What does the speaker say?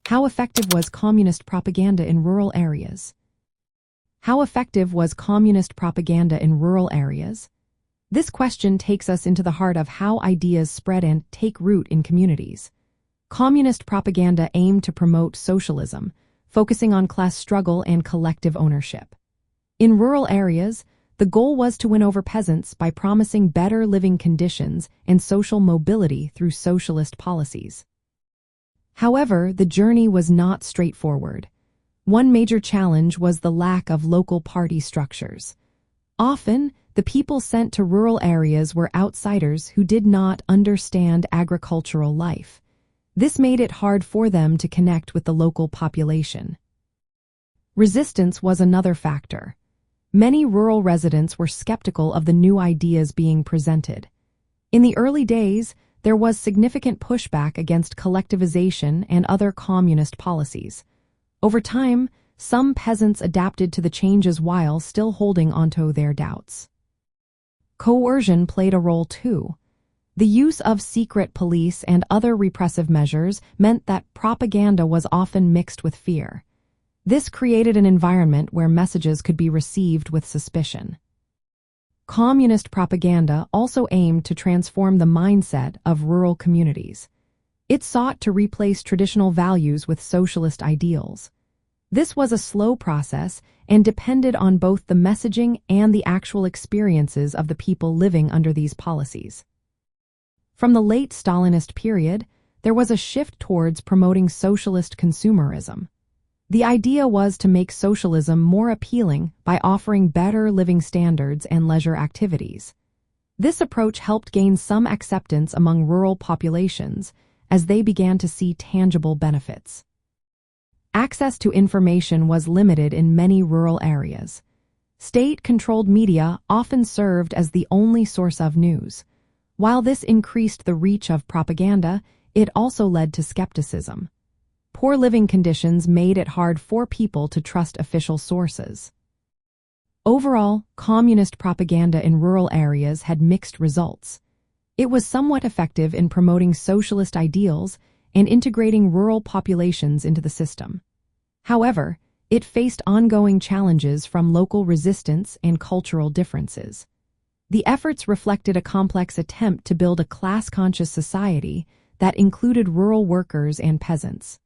How effective was communist propaganda in rural areas? How effective was communist propaganda in rural areas? This question takes us into the heart of how ideas spread and take root in communities. Communist propaganda aimed to promote socialism, focusing on class struggle and collective ownership. In rural areas, the goal was to win over peasants by promising better living conditions and social mobility through socialist policies. However, the journey was not straightforward. One major challenge was the lack of local party structures. Often, the people sent to rural areas were outsiders who did not understand agricultural life. This made it hard for them to connect with the local population. Resistance was another factor. Many rural residents were skeptical of the new ideas being presented. In the early days, there was significant pushback against collectivization and other communist policies. Over time, some peasants adapted to the changes while still holding onto their doubts. Coercion played a role too. The use of secret police and other repressive measures meant that propaganda was often mixed with fear. This created an environment where messages could be received with suspicion. Communist propaganda also aimed to transform the mindset of rural communities. It sought to replace traditional values with socialist ideals. This was a slow process and depended on both the messaging and the actual experiences of the people living under these policies. From the late Stalinist period, there was a shift towards promoting socialist consumerism. The idea was to make socialism more appealing by offering better living standards and leisure activities. This approach helped gain some acceptance among rural populations as they began to see tangible benefits. Access to information was limited in many rural areas. State-controlled media often served as the only source of news. While this increased the reach of propaganda, it also led to skepticism. Poor living conditions made it hard for people to trust official sources. Overall, communist propaganda in rural areas had mixed results. It was somewhat effective in promoting socialist ideals and integrating rural populations into the system. However, it faced ongoing challenges from local resistance and cultural differences. The efforts reflected a complex attempt to build a class-conscious society that included rural workers and peasants.